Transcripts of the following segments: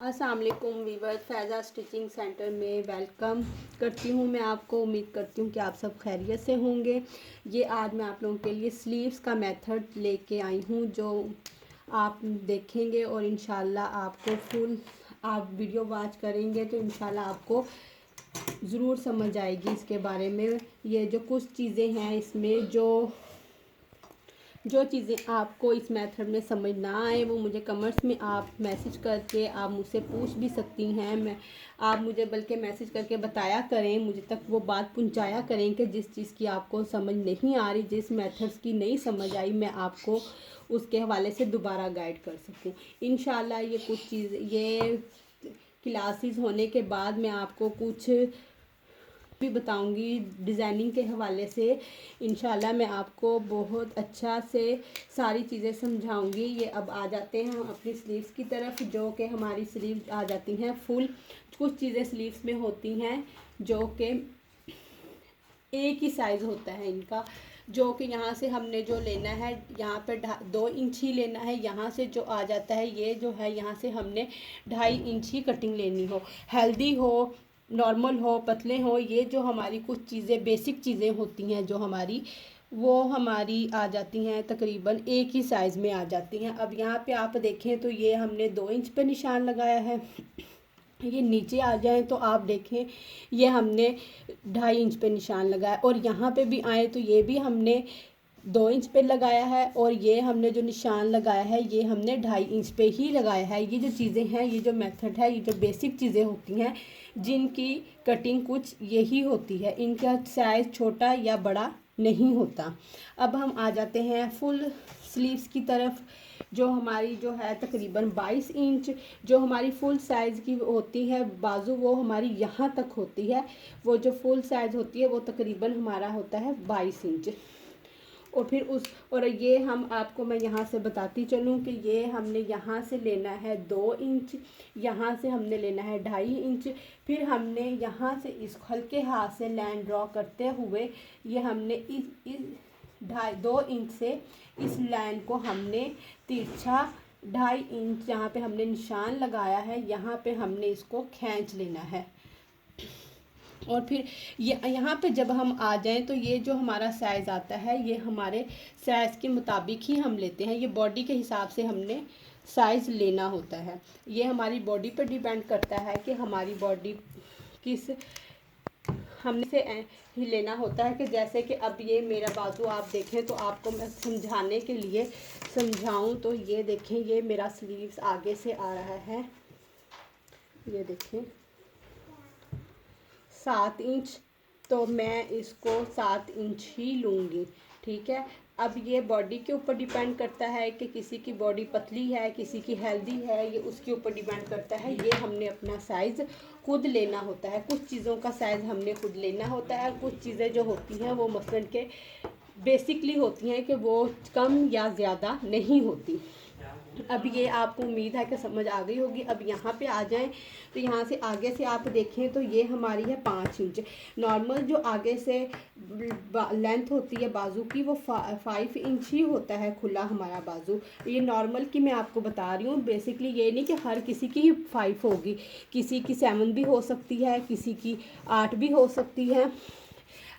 अस्सलाम वालेकुम viewers, फ़ैज़ा stitching centre में वेलकम करती हूँ। मैं आपको उम्मीद करती हूँ कि आप सब खैरियत से होंगे। ये आज मैं आप लोगों के लिए स्लीव्स का मेथड लेके आई हूँ जो आप देखेंगे और इंशाल्लाह आपको फुल आप वीडियो वॉच करेंगे तो इंशाल्लाह आपको ज़रूर समझ आएगी इसके बारे में। ये जो कुछ चीज़ें हैं इसमें जो चीज़ें आपको इस मेथड में समझ ना आए वो मुझे कमेंट्स में आप मैसेज करके आप मुझसे पूछ भी सकती हैं। आप मुझे बल्कि मैसेज करके बताया करें, मुझे तक वो बात पहुंचाया करें कि जिस चीज़ की आपको समझ नहीं आ रही, जिस मेथड्स की नहीं समझ आई, मैं आपको उसके हवाले से दोबारा गाइड कर सकूं। इंशाल्लाह ये कुछ चीज़ ये क्लासेस होने के बाद मैं आपको कुछ भी बताऊंगी डिज़ाइनिंग के हवाले से। इंशाल्लाह मैं आपको बहुत अच्छा से सारी चीज़ें समझाऊंगी। ये अब आ जाते हैं हम अपनी स्लीव्स की तरफ, जो कि हमारी स्लीव्स आ जाती हैं फुल। कुछ चीज़ें स्लीव्स में होती हैं जो कि एक ही साइज़ होता है इनका, जो कि यहाँ से हमने जो लेना है यहाँ पे 2 इंच ही लेना है। यहाँ से जो आ जाता है ये जो है यहाँ से हमने 2.5 इंच ही कटिंग लेनी हो। हेल्दी हो, नॉर्मल हो, पतले हो, ये जो हमारी कुछ चीज़ें बेसिक चीज़ें होती हैं जो हमारी वो हमारी आ जाती हैं तकरीबन एक ही साइज़ में आ जाती हैं। अब यहाँ पे आप देखें तो ये हमने 2 इंच पे निशान लगाया है। ये नीचे आ जाए तो आप देखें ये हमने 2.5 इंच पे निशान लगाया, और यहाँ पे भी आए तो ये भी हमने 2 इंच पे लगाया है, और ये हमने जो निशान लगाया है ये हमने 2.5 इंच पे ही लगाया है। ये जो चीज़ें हैं, ये जो मेथड है, ये जो बेसिक चीज़ें होती हैं जिनकी कटिंग कुछ यही होती है, इनका साइज़ छोटा या बड़ा नहीं होता। अब हम आ जाते हैं फुल स्लीव्स की तरफ, जो हमारी जो है तकरीबन 22 इंच जो हमारी फुल साइज़ की होती है बाजू, वो हमारी यहाँ तक होती है। वो जो फुल साइज़ होती है वो तकरीबन हमारा होता है 22 इंच। और ये हम आपको मैं यहाँ से बताती चलूँ कि ये हमने यहाँ से लेना है 2 इंच, यहाँ से हमने लेना है 2.5 इंच। फिर हमने यहाँ से इस हल्के हाथ से लाइन ड्रॉ करते हुए ये हमने इस 2.5 इंच से इस लाइन को हमने तिरछा 2.5 इंच जहाँ पे हमने निशान लगाया है यहाँ पे हमने इसको खींच लेना है। और फिर ये यहाँ पे जब हम आ जाएं तो ये जो हमारा साइज़ आता है ये हमारे साइज़ के मुताबिक ही हम लेते हैं। ये बॉडी के हिसाब से हमने साइज़ लेना होता है। ये हमारी बॉडी पर डिपेंड करता है कि हमारी बॉडी किस हमने से ही लेना होता है। कि जैसे कि अब ये मेरा बाजू आप देखें तो आपको मैं समझाने के लिए समझाऊं तो ये देखें ये मेरा स्लीव्स आगे से आ रहा है, ये देखें 7 इंच, तो मैं इसको 7 इंच ही लूँगी। ठीक है। अब ये बॉडी के ऊपर डिपेंड करता है कि किसी की बॉडी पतली है, किसी की हेल्दी है, ये उसके ऊपर डिपेंड करता है। ये हमने अपना साइज़ खुद लेना होता है। कुछ चीज़ों का साइज़ हमने खुद लेना होता है। कुछ चीज़ें जो होती हैं वो मसलन के बेसिकली होती हैं कि वो कम या ज़्यादा नहीं होती। अब ये आपको उम्मीद है कि समझ आ गई होगी। अब यहाँ पे आ जाएं तो यहाँ से आगे से आप देखें तो ये हमारी है 5 इंच। नॉर्मल जो आगे से लेंथ होती है बाजू की वो 5 इंच ही होता है खुला हमारा बाजू। ये नॉर्मल की मैं आपको बता रही हूँ। बेसिकली ये नहीं कि हर किसी की 5 होगी, किसी की 7 भी हो सकती है, किसी की 8 भी हो सकती है।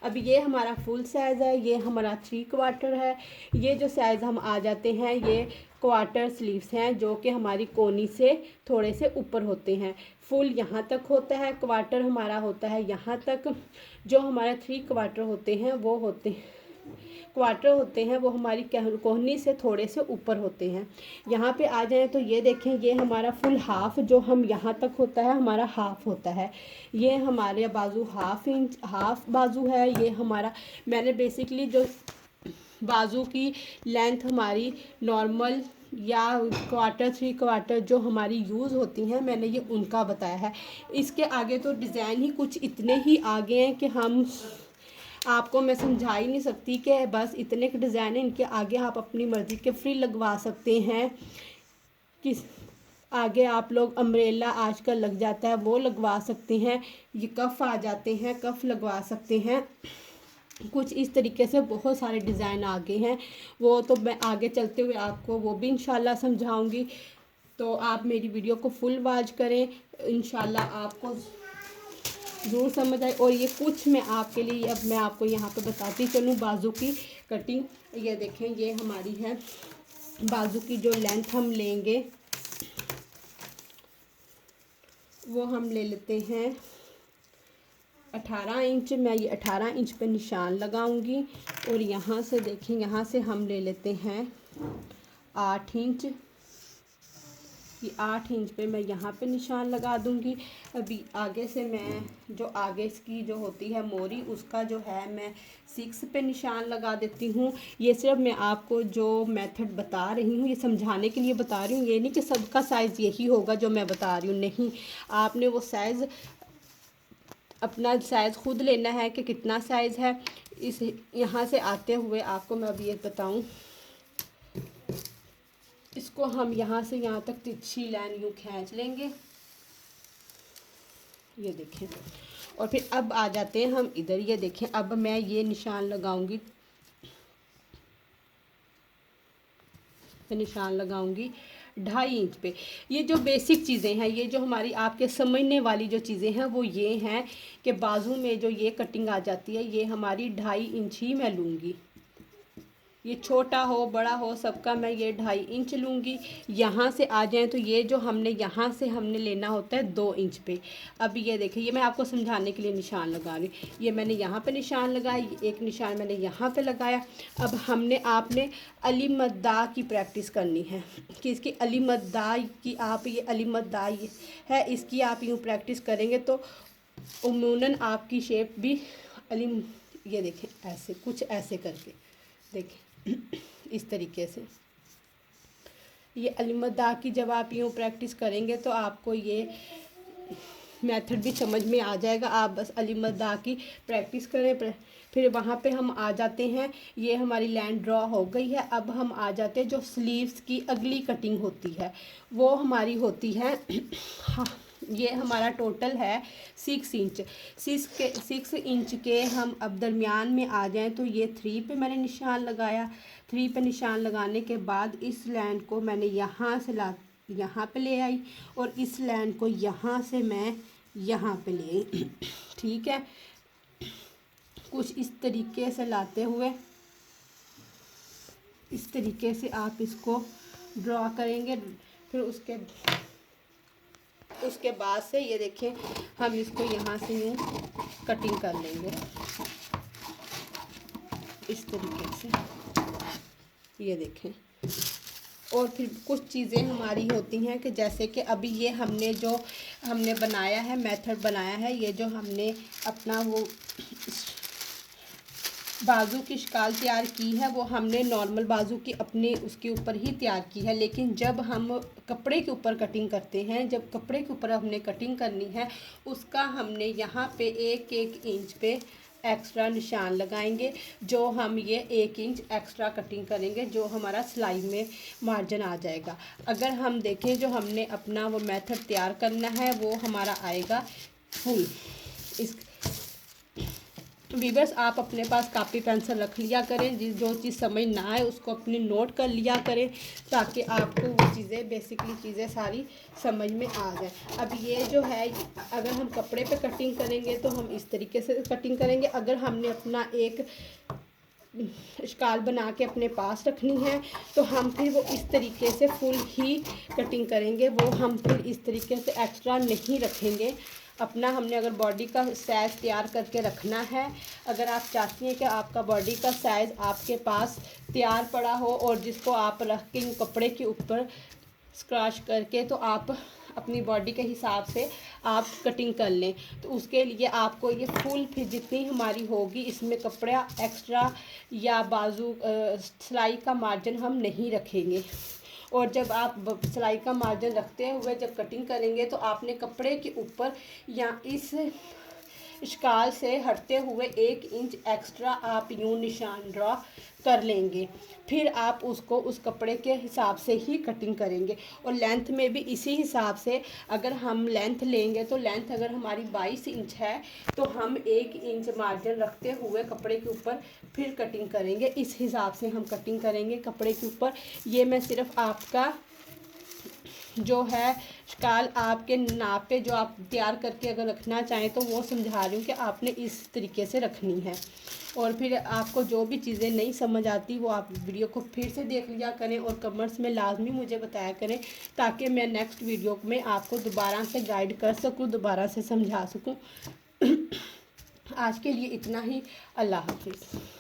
अब ये हमारा फुल साइज़ है, ये हमारा 3/4 है। ये जो साइज़ हम आ जाते हैं ये क्वार्टर स्लीव्स हैं जो कि हमारी कोनी से थोड़े से ऊपर होते हैं। फुल यहाँ तक होता है, क्वार्टर हमारा होता है यहाँ तक। जो हमारे 3/4 होते हैं वो वो हमारी कोहनी से थोड़े से ऊपर होते हैं। यहाँ पे आ जाएं तो ये देखें ये हमारा फुल हाफ जो हम यहाँ तक होता है हमारा हाफ होता है। ये हमारे बाजू हाफ बाजू है। ये हमारा मैंने बेसिकली जो बाजू की लेंथ हमारी नॉर्मल या 3/4 जो हमारी यूज़ होती हैं मैंने ये उनका बताया है। इसके आगे तो डिज़ाइन ही कुछ इतने ही आगे हैं कि हम आपको मैं समझा ही नहीं सकती कि बस इतने के डिज़ाइन हैं। इनके आगे आप अपनी मर्ज़ी के फ्री लगवा सकते हैं। किस आगे आप लोग अम्ब्रेला आजकल लग जाता है वो लगवा सकते हैं। ये कफ़ आ जाते हैं, कफ़ लगवा सकते हैं। कुछ इस तरीके से बहुत सारे डिज़ाइन आगे हैं, वो तो मैं आगे चलते हुए आपको वो भी इंशाल्लाह समझाऊंगी। तो आप मेरी वीडियो को फुल वॉच करें, इंशाल्लाह आपको ज़रूर समझ आए। और ये कुछ मैं आपके लिए अब मैं आपको यहाँ पे बताती चलूँ बाजू की कटिंग। ये देखें, ये हमारी है बाजू की जो लेंथ हम लेंगे वो हम ले लेते हैं 18 इंच। मैं ये 18 इंच पे निशान लगाऊंगी और यहाँ से देखें, यहाँ से हम ले लेते हैं 8 इंच। ये 8 इंच पे मैं यहाँ पे निशान लगा दूंगी। अभी आगे से मैं जो आगे की जो होती है मोरी, उसका जो है मैं 6 पे निशान लगा देती हूँ। ये सिर्फ मैं आपको जो मेथड बता रही हूँ ये समझाने के लिए बता रही हूँ, ये नहीं कि सबका साइज़ यही होगा जो मैं बता रही हूँ, नहीं। आपने वो साइज़ अपना साइज़ खुद लेना है कि कितना साइज़ है। इस यहाँ से आते हुए आपको मैं अभी ये बताऊँ, इसको हम यहाँ से यहाँ तक तिरछी लाइन यूँ खींच लेंगे, ये देखें। और फिर अब आ जाते हैं हम इधर, ये देखें अब मैं ये निशान लगाऊंगी, निशान लगाऊंगी 2.5 इंच पे। ये जो बेसिक चीज़ें हैं, ये जो हमारी आपके समझने वाली जो चीज़ें हैं वो ये हैं कि बाजू में जो ये कटिंग आ जाती है ये हमारी 2.5 इंच ही मैं लूँगी। ये छोटा हो बड़ा हो सबका मैं ये 2.5 इंच लूँगी। यहाँ से आ जाएं तो ये जो हमने यहाँ से हमने लेना होता है 2 इंच पे। अब ये देखिए, ये मैं आपको समझाने के लिए निशान लगा रही हूँ। ये मैंने यहाँ पे निशान लगाया, एक निशान मैंने यहाँ पे लगाया। अब हमने आपने अली मद्दा की प्रैक्टिस करनी है कि इसकी अली मद्दा की आप ये अली मद्दा है, इसकी आप यूँ प्रैक्टिस करेंगे तो उमूमन आपकी शेप भी अली, ये देखें ऐसे कुछ ऐसे करके देखें इस तरीके से। ये अलीमद्दा की जब आप यूँ प्रैक्टिस करेंगे तो आपको ये मेथड भी समझ में आ जाएगा। आप बस अलीमद्दा की प्रैक्टिस करें। फिर वहाँ पे हम आ जाते हैं, ये हमारी लाइन ड्रॉ हो गई है। अब हम आ जाते हैं जो स्लीव्स की अगली कटिंग होती है वो हमारी होती है हाँ, ये हमारा टोटल है 6 इंच। 6 इंच के हम अब दरमियान में आ जाएं तो ये 3 पे मैंने निशान लगाया। 3 पे निशान लगाने के बाद इस लाइन को मैंने यहाँ से यहाँ पे ले आई और इस लाइन को यहाँ से मैं यहाँ पे ले आई। ठीक है, कुछ इस तरीके से लाते हुए इस तरीके से आप इसको ड्रॉ करेंगे। फिर उसके बाद से ये देखें हम इसको यहाँ से यूँ कटिंग कर लेंगे इस तरीके से, ये देखें। और फिर कुछ चीज़ें हमारी होती हैं कि जैसे कि अभी ये हमने बनाया है मेथड बनाया है, ये जो हमने अपना वो बाजू की शिकाल तैयार की है वो हमने नॉर्मल बाजू की अपने उसके ऊपर ही तैयार की है। लेकिन जब हम कपड़े के ऊपर कटिंग करते हैं, जब कपड़े के ऊपर हमने कटिंग करनी है उसका हमने यहाँ पे 1-1 इंच पे एक्स्ट्रा निशान लगाएंगे। जो हम ये 1 इंच एक्स्ट्रा कटिंग करेंगे जो हमारा सिलाई में मार्जिन आ जाएगा। अगर हम देखें जो हमने अपना वो मेथड तैयार करना है वो हमारा आएगा फुल। इस वीवर्स आप अपने पास कापी पेंसिल रख लिया करें, जो चीज़ समझ ना आए उसको अपने नोट कर लिया करें ताकि आपको वो चीज़ें बेसिकली चीज़ें सारी समझ में आ जाए। अब ये जो है अगर हम कपड़े पे कटिंग करेंगे तो हम इस तरीके से कटिंग करेंगे। अगर हमने अपना एक शिकाल बना के अपने पास रखनी है तो हम फिर वो इस तरीके से फुल ही कटिंग करेंगे, वो हम फिर इस तरीके से एक्स्ट्रा नहीं रखेंगे। अपना हमने अगर बॉडी का साइज़ तैयार करके रखना है, अगर आप चाहती हैं कि आपका बॉडी का साइज़ आपके पास तैयार पड़ा हो और जिसको आप रख के कपड़े के ऊपर स्क्रैच करके तो आप अपनी बॉडी के हिसाब से आप कटिंग कर लें, तो उसके लिए आपको ये फुल फिर जितनी हमारी होगी इसमें कपड़ा एक्स्ट्रा या बाजू सिलाई का मार्जिन हम नहीं रखेंगे। और जब आप सिलाई का मार्जिन रखते हुए जब कटिंग करेंगे तो आपने कपड़े के ऊपर या इस शिकाल से हटते हुए 1 इंच एक्स्ट्रा आप यूँ निशान ड्रॉ कर लेंगे। फिर आप उसको उस कपड़े के हिसाब से ही कटिंग करेंगे। और लेंथ में भी इसी हिसाब से अगर हम लेंथ लेंगे तो लेंथ अगर हमारी 22 इंच है तो हम 1 इंच मार्जिन रखते हुए कपड़े के ऊपर फिर कटिंग करेंगे। इस हिसाब से हम कटिंग करेंगे कपड़े के ऊपर। ये मैं सिर्फ आपका जो है शकाल आपके नाप पे जो आप तैयार करके अगर रखना चाहें तो वो समझा रही हूँ कि आपने इस तरीके से रखनी है। और फिर आपको जो भी चीज़ें नहीं समझ आती वो आप वीडियो को फिर से देख लिया करें और कमेंट्स में लाजमी मुझे बताया करें, ताकि मैं नेक्स्ट वीडियो में आपको दोबारा से गाइड कर सकूँ, दोबारा से समझा सकूँ। आज के लिए इतना ही। अल्लाह हाफिज़।